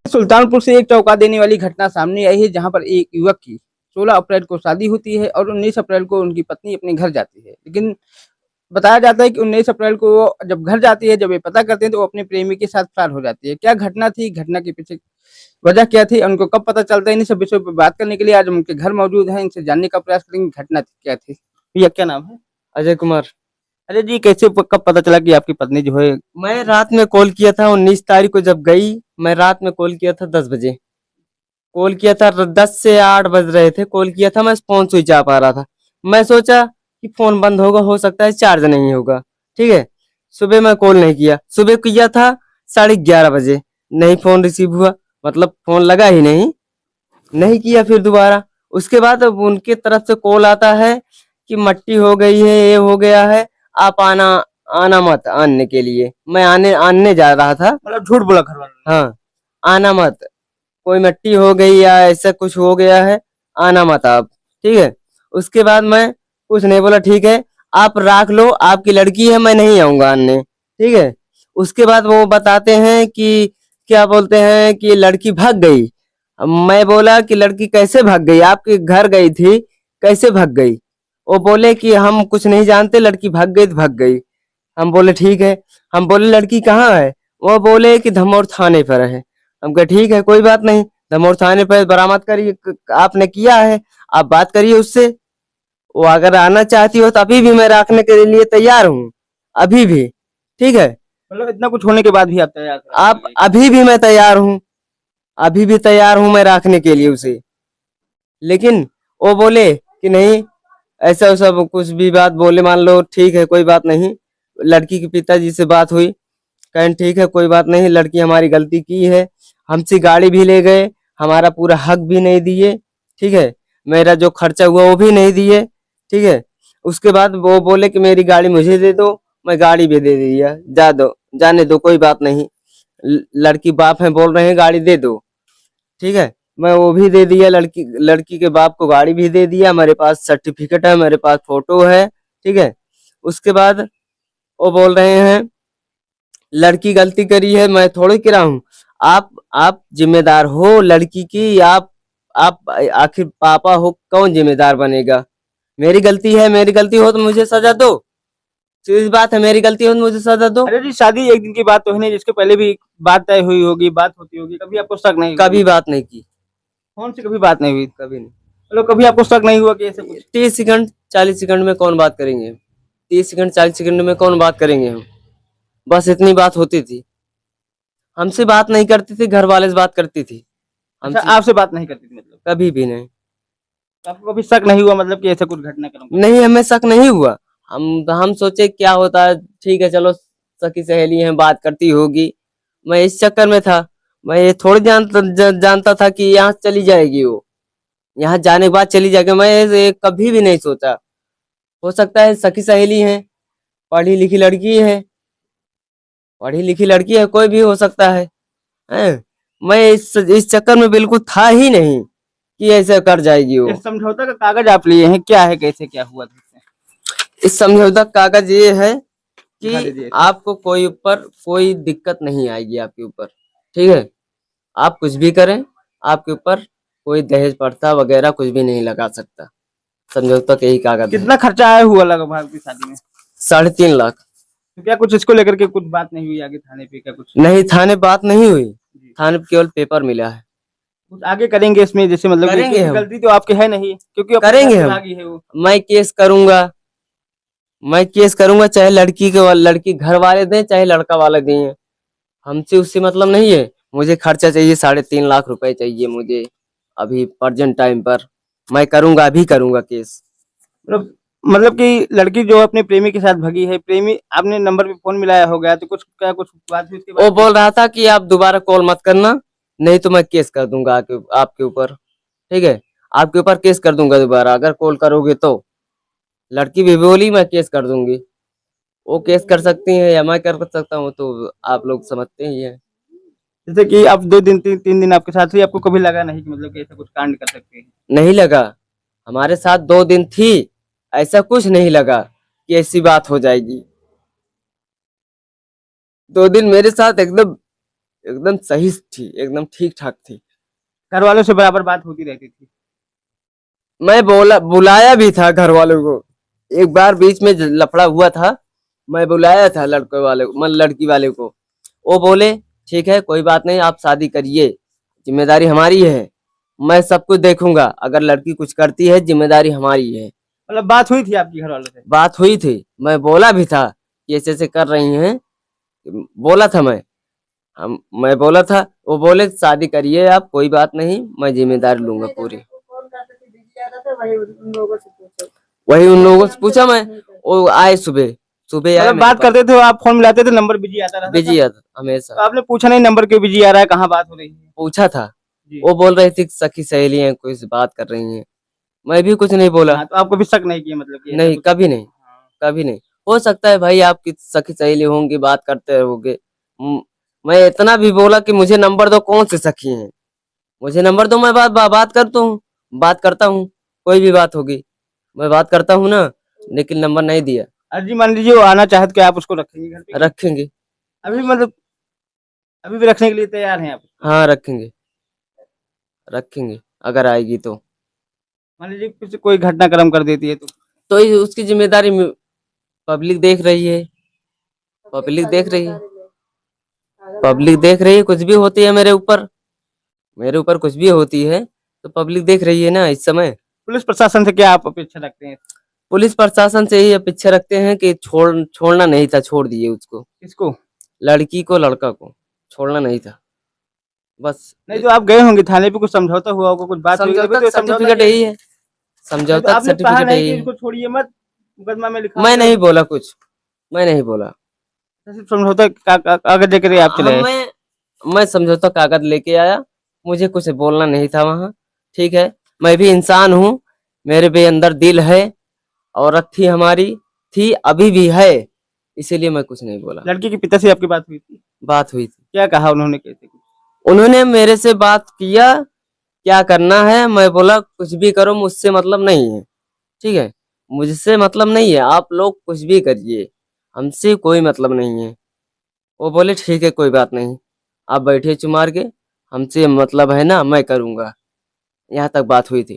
सुल्तानपुर से एक चौंका देने वाली घटना सामने आई है, जहां पर एक युवक की 16 अप्रैल को शादी होती है और 19 अप्रैल को उनकी पत्नी अपने घर जाती है। लेकिन बताया जाता है कि 19 अप्रैल को वो जब घर जाती है, जब ये पता करते हैं तो वो अपने प्रेमी के साथ फरार हो जाती है। क्या घटना थी? घटना के पीछे वजह क्या थी? उनको कब पता चलता है? इन सब विषयों पर बात करने के लिए आज हम उनके घर मौजूद हैं। इनसे जानने का प्रयास करेंगे घटना क्या थी। भैया क्या नाम है? अजय कुमार। अरे जी, कैसे कब पता चला कि आपकी पत्नी जो है? मैं रात में कॉल किया था 19 तारीख को जब गई। मैं रात में कॉल किया था 10 बजे। कॉल किया था 10 से 8 बज रहे थे। कॉल किया था, मैं फोन स्विच ऑफ आ रहा था। मैं सोचा कि फोन बंद होगा, हो सकता है चार्ज नहीं होगा। ठीक है। सुबह मैं कॉल नहीं किया। सुबह किया था 11:30 बजे। नहीं फोन रिसीव हुआ, मतलब फोन लगा ही नहीं। नहीं किया फिर दोबारा। उसके बाद अब उनके तरफ से कॉल आता है कि मट्टी हो गई है, ये हो गया है, आप आना आना मत आनने के लिए। मैं आने जा रहा था। मतलब झूठ बोला घर वालों हाँ, आना मत, कोई मट्टी हो गई या ऐसा कुछ हो गया है, आना मत आप। ठीक है। उसके बाद मैं कुछ नहीं बोला, ठीक है आप रख लो, आपकी लड़की है, मैं नहीं आऊंगा आनने। ठीक है। उसके बाद वो बताते हैं कि क्या बोलते हैं कि लड़की भाग गई। अब मैं बोला कि लड़की कैसे भाग गई, आपके घर गई थी, कैसे भाग गई? वो बोले कि हम कुछ नहीं जानते, लड़की भाग गई तो भाग गई। हम बोले ठीक है। हम बोले लड़की कहाँ है? वो बोले कि धमौर थाने पर है। हम कहे ठीक है, कोई बात नहीं, धमौर थाने पर बरामद करिए, आपने किया है, आप बात करिए उससे। वो अगर आना चाहती हो तो अभी भी मैं रखने के लिए तैयार हूँ, अभी भी। ठीक है। मतलब इतना कुछ होने के बाद भी आप तैयार रखने के आप लिए? अभी भी मैं तैयार हूँ, अभी भी तैयार हूँ मैं रखने के लिए उसे। लेकिन वो बोले कि नहीं, ऐसा सब कुछ भी बात बोले। मान लो ठीक है, कोई बात नहीं। लड़की के पिताजी से बात हुई, कहें ठीक है कोई बात नहीं, लड़की हमारी गलती की है, हमसे गाड़ी भी ले गए, हमारा पूरा हक भी नहीं दिए। ठीक है। मेरा जो खर्चा हुआ वो भी नहीं दिए। ठीक है। उसके बाद वो बोले कि मेरी गाड़ी मुझे दे दो। मैं गाड़ी भी दे दिया, जा दो, जाने दो, कोई बात नहीं। लड़की बाप है, बोल रहे हैं गाड़ी दे दो। ठीक है। मैं वो भी दे दिया, लड़की लड़की के बाप को गाड़ी भी दे दिया, मेरे पास सर्टिफिकेट है, मेरे पास फोटो है। ठीक है। उसके बाद वो बोल रहे हैं लड़की गलती करी है, मैं थोड़ी करा हूँ। आप जिम्मेदार हो लड़की की। आप आखिर पापा हो, कौन जिम्मेदार बनेगा? मेरी गलती है, मेरी गलती हो तो मुझे सजा दो। सीधी बात है, मेरी गलती हो तो मुझे सजा दो। अरे जी, शादी एक दिन की बात तो है नहीं, जिसके पहले भी बात तय हुई होगी, बात होती होगी, कभी आपको शक नहीं हुआ? कभी बात नहीं की, कौन सी कभी बात नहीं हुई? कभी नहीं। मतलब कभी आपको शक नहीं हुआ कि ऐसे कुछ? 30 सेकंड 40 सेकंड में कौन बात करेंगे? 30 सेकंड 40 सेकंड में कौन बात करेंगे हम? बस इतनी बात होती थी। हमसे बात नहीं करती थी, घर वाले से बात करती थी अच्छा, हमसे। आपसे बात नहीं करती थी मतलब? कभी भी नहीं। तो आपको कभी शक नहीं हुआ मतलब कि ऐसा कुछ घटनाक्रम कभी नहीं, हुआ? हमें शक नहीं हुआ। हम सोचे क्या होता है, ठीक है चलो सखी सहेली हैं, बात करती होगी। मैं इस चक्कर में था। मैं ये थोड़ी जानता था कि यहाँ चली जाएगी वो, यहाँ जाने के बाद चली जाएगी। मैं ये कभी भी नहीं सोचा। हो सकता है सखी सहेली है, पढ़ी लिखी लड़की है, पढ़ी लिखी लड़की है, कोई भी हो सकता है। हैं? मैं इस चक्कर में बिल्कुल था ही नहीं कि ऐसे कर जाएगी इस वो। समझौता का कागज आप लिए हैं, क्या है, कैसे क्या हुआ था इसमें? इस समझौता कागज ये है दिखा कि दीजिए। आपको कोई ऊपर कोई दिक्कत नहीं आएगी आपके ऊपर। ठीक है। आप कुछ भी करें, आपके ऊपर कोई दहेज प्रथा वगैरह कुछ भी नहीं लगा सकता। समझौता के ही कागज है। कितना खर्चा आया हुआ लगभग आपकी शादी में? 3.5 लाख। तो क्या कुछ इसको लेकर के कुछ बात नहीं हुई आगे थाने पे, क्या कुछ? नहीं, थाने बात नहीं हुई। जी। थाने पे केवल पेपर मिला है। कुछ आगे करेंगे इसमें, जैसे मतलब कि करेंगे क्योंकि हम, गलती तो आपकी है नहीं, क्योंकि अपने घर करेंगे से हम। भागी है वो। मैं केस करूंगा, मैं केस करूंगा, चाहे लड़की घर वाले दें, चाहे लड़का वाले दें। हमसे उससे मतलब नहीं है। मुझे खर्चा चाहिए, 3.5 लाख रुपए चाहिए मुझे अभी प्रेजेंट टाइम पर। मैं करूंगा, अभी करूंगा केस। मतलब कि लड़की जो अपने प्रेमी के साथ भगी है, प्रेमी आपने नंबर पे फोन मिलाया हो गया, तो कुछ क्या कुछ बात हुई उसके बाद वो से? बोल रहा था कि आप दोबारा कॉल मत करना, नहीं तो मैं केस कर दूंगा आपके ऊपर। ठीक है। आपके ऊपर केस कर दूंगा दोबारा अगर कॉल करोगे तो। लड़की भी बोली मैं केस कर दूंगी। वो केस कर सकती हैं या मैं कर सकता हूँ, तो आप लोग समझते ही हैं। जैसे कि आप 2 दिन 3 दिन आपके साथ हुई, आपको कभी लगा नहीं कि मतलब कि ऐसा कुछ कांड कर सकते हैं? नहीं लगा। हमारे साथ 2 दिन थी, ऐसा कुछ नहीं लगा कि ऐसी बात हो जाएगी। 2 दिन मेरे साथ एकदम एकदम सही थी, एकदम ठीक ठाक थी। घर वालों से बराबर बात होती रहती थी? मैं बुलाया भी था घर वालों को। एक बार बीच में लफड़ा हुआ था, मैं बुलाया था लड़के वाले को, मतलब लड़की वाले को। वो बोले ठीक है कोई बात नहीं, आप शादी करिए, जिम्मेदारी हमारी है, मैं सब कुछ देखूंगा, अगर लड़की कुछ करती है जिम्मेदारी हमारी है। मतलब बात हुई थी आपकी घर वालों से? बात हुई थी, मैं बोला भी था कि ऐसे ऐसे कर रही हैं, बोला था मैं बोला था। वो बोले शादी करिए आप, कोई बात नहीं, मैं जिम्मेदारी लूंगा पूरी। वही उन लोगों से पूछा मैं, वो आए सुबह सुबह आए मतलब मेरे बात पास। करते थे आप, फोन मिलाते थे, नंबर बिजी आता रहता था? बिजी आता हमेशा। तो आपने पूछा नहीं नंबर क्यों बिजी आ रहा है, कहाँ बात हो रही है? पूछा था, जी। वो बोल रही थी सखी सहेली हैं, कोई से बात कर रही हैं। मैं भी कुछ नहीं बोला। हाँ, तो आपको भी शक नहीं किया मतलब कि ऐसा नहीं, कुछ? कभी नहीं, हाँ। कभी नहीं। हो सकता है भाई आपकी सखी सहेली होंगी, बात करते रहोगे। मैं इतना भी बोला कि मुझे नंबर दो, कौन से सखी हैं, मुझे नंबर दो, मैं बात करता हूँ, बात करता हूँ, कोई भी बात होगी मैं बात करता हूँ ना, लेकिन नंबर नहीं दिया। अर्जी मान लीजिए वो आना चाहे तो क्या आप उसको रखेंगे घर पे? रखेंगे। अभी मतलब अभी भी रखने के लिए तैयार हैं आप? हाँ रखेंगे, रखेंगे अगर आएगी तो। मान लीजिए कुछ कोई घटनाक्रम कर देती है तो ये उसकी जिम्मेदारी पब्लिक देख रही है, पब्लिक देख रही है, पब्लिक देख रही है, कुछ भी होती है मेरे ऊपर कुछ भी होती है तो पब्लिक देख रही है ना इस समय। पुलिस प्रशासन से क्या आप अपेक्षा रखते हैं? पुलिस प्रशासन से ही अपेक्षा रखते हैं कि छोड़ना नहीं था, छोड़ दिए उसको, किसको? लड़की को लड़का को छोड़ना नहीं था बस। नहीं तो आप गए होंगे थाने पे, कुछ समझौता हुआ होगा, कुछ बात हुई होगी, तभी समझौता तो समझौता सर्टिफिकेट किया यही गया। है, नहीं तो समझौता आपने कहा सर्टिफिकेट नहीं यही कि है। इसको छोड़िए मत, मुकदमा में लिखा मैं हो नहीं जाए? बोला कुछ, मैं नहीं बोला। सिर्फ समझौता कागज लेकर आप चले हम आए? मैं समझौता कागज लेके आया, मुझे कुछ बोलना नहीं था वहां। ठीक है, मैं भी इंसान हूँ, मेरे भी अंदर दिल है, औरत थी हमारी, थी अभी भी है, इसीलिए मैं कुछ नहीं बोला। लड़की के पिता से आपकी बात हुई थी? बात हुई थी, क्या कहा उन्होंने, कैसे कुछ? उन्होंने मेरे से बात किया, क्या करना है, मैं बोला कुछ भी करो, मुझसे मतलब नहीं है। ठीक है, मुझसे मतलब नहीं है, आप लोग कुछ भी करिए, हमसे कोई मतलब नहीं है। वो बोले ठीक है कोई बात नहीं, आप बैठिए चुप मार के, हमसे मतलब है ना, मैं करूंगा। यहाँ तक बात हुई थी।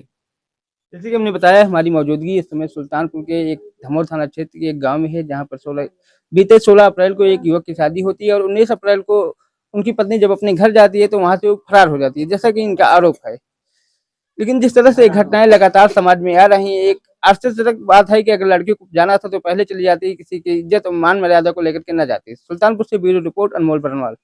जैसे कि हमने बताया, हमारी मौजूदगी इस समय सुल्तानपुर के एक धमोर थाना क्षेत्र के एक गांव में है, जहां पर बीते 16 अप्रैल को एक युवक की शादी होती है और 19 अप्रैल को उनकी पत्नी जब अपने घर जाती है तो वहां से वो फरार हो जाती है, जैसा कि इनका आरोप है। लेकिन जिस तरह से घटनाएं लगातार समाज में आ रही हैं, एक आश्चर्यजनक बात है कि अगर लड़की को जाना था तो पहले चली जाती, किसी की इज्जत और मान मर्यादा को लेकर के न जाती। सुल्तानपुर से ब्यूरो रिपोर्ट, अनमोल बरनवाल।